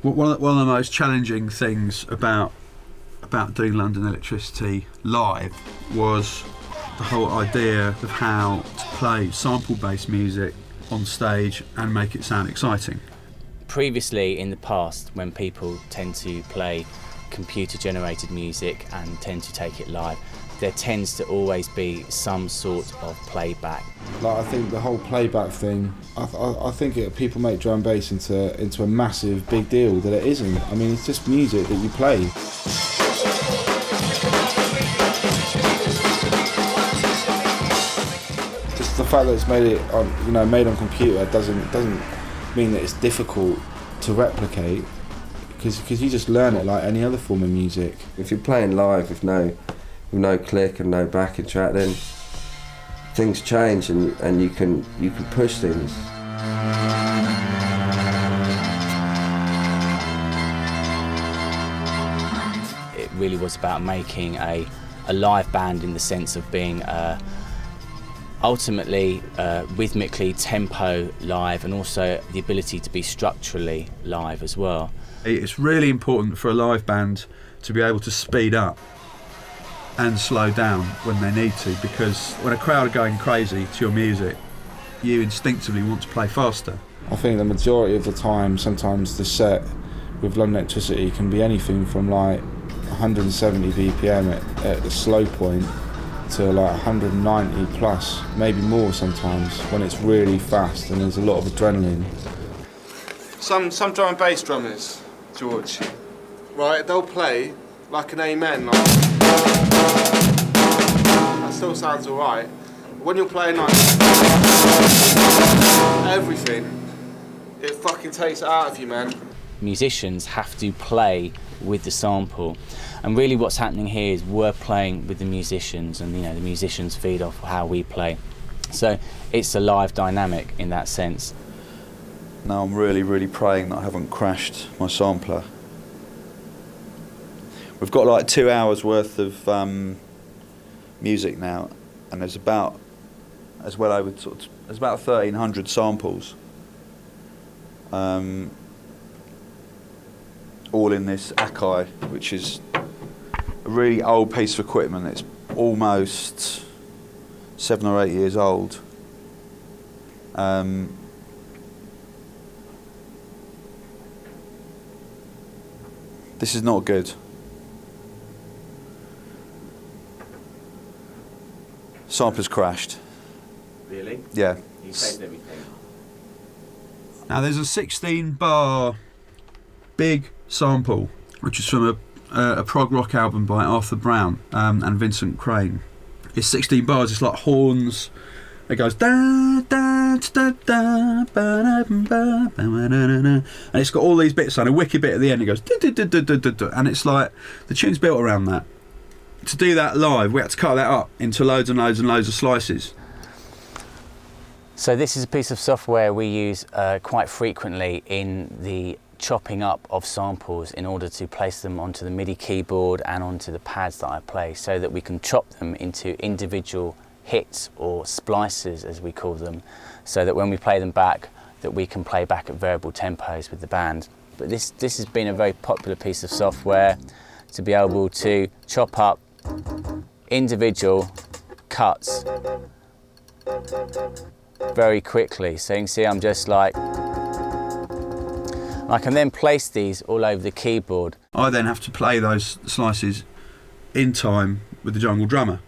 One of the most challenging things about doing London Elektricity live was the whole idea of how to play sample-based music on stage and make it sound exciting. Previously, in the past, when people tend to play computer-generated music and tend to take it live, there tends to always be some sort of playback. Like, I think the whole playback thing, I think people make drum and bass into a massive big deal that it isn't. I mean, it's just music that you play. Just the fact that it's made on computer doesn't mean that it's difficult to replicate, because you just learn it like any other form of music. If you're playing live with no click and no backing track, then things change and you can push things. It really was about making a live band in the sense of being ultimately rhythmically tempo live, and also the ability to be structurally live as well. It's really important for a live band to be able to speed up and slow down when they need to, because when a crowd are going crazy to your music, you instinctively want to play faster. I think the majority of the time, sometimes the set with London Elektricity can be anything from like 170 BPM at the slow point to like 190 plus, maybe more sometimes, when it's really fast and there's a lot of adrenaline. Some drum and bass drummers, George, right, they'll play like an amen, like, that still sounds alright. When you're playing like everything, it fucking takes it out of you, man. Musicians have to play with the sample, and really what's happening here is we're playing with the musicians, and the musicians feed off how we play. So it's a live dynamic in that sense. Now I'm really praying that I haven't crashed my sampler. We've got like 2 hours worth of music now, and there's about 1,300 samples, all in this Akai, which is a really old piece of equipment. It's almost 7 or 8 years old. This is not good. Sampler's crashed. Really? Yeah. You saved everything. Now there's a 16-bar big sample, which is from a prog rock album by Arthur Brown and Vincent Crane. It's 16 bars. It's like horns. It goes da da da da ba da ba ba, and it's got all these bits on a wicked bit at the end. It goes da da da da da da, and it's like the tune's built around that. To do that live, we had to cut that up into loads and loads and loads of slices. So this is a piece of software we use quite frequently in the chopping up of samples in order to place them onto the MIDI keyboard and onto the pads that I play, so that we can chop them into individual hits or splices, as we call them, so that when we play them back, that we can play back at variable tempos with the band. But this has been a very popular piece of software to be able to chop up individual cuts very quickly. So you can see I'm just like, I can then place these all over the keyboard. I then have to play those slices in time with the jungle drummer,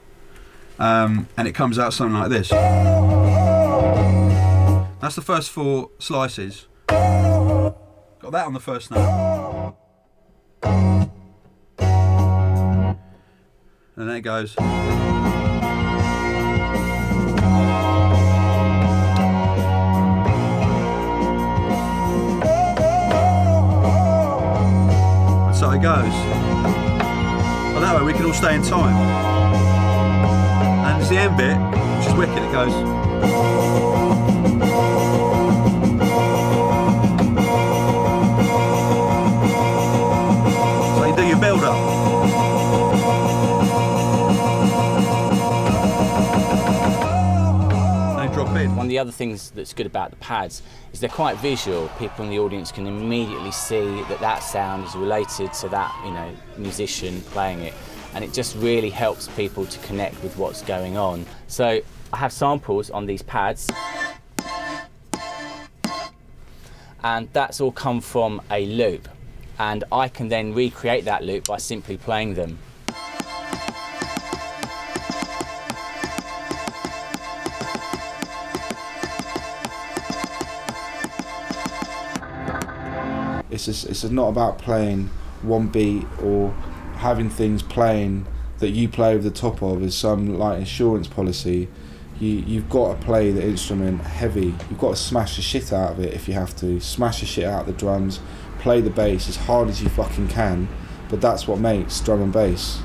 and it comes out something like this. That's the first 4 slices. Got that on the first note. And then it goes. So it goes. Well, that way we can all stay in time. And it's the end bit, which is wicked. It goes. So you do your build up. bed. One of the other things that's good about the pads is they're quite visual. People in the audience can immediately see that that sound is related to that, you know, musician playing it, and it just really helps people to connect with what's going on. So I have samples on these pads, and that's all come from a loop, and I can then recreate that loop by simply playing them. It's not about playing one beat or having things playing that you play over the top of as some like insurance policy. You've got to play the instrument heavy. You've got to smash the shit out of it if you have to. Smash the shit out of the drums, play the bass as hard as you fucking can, but that's what makes drum and bass.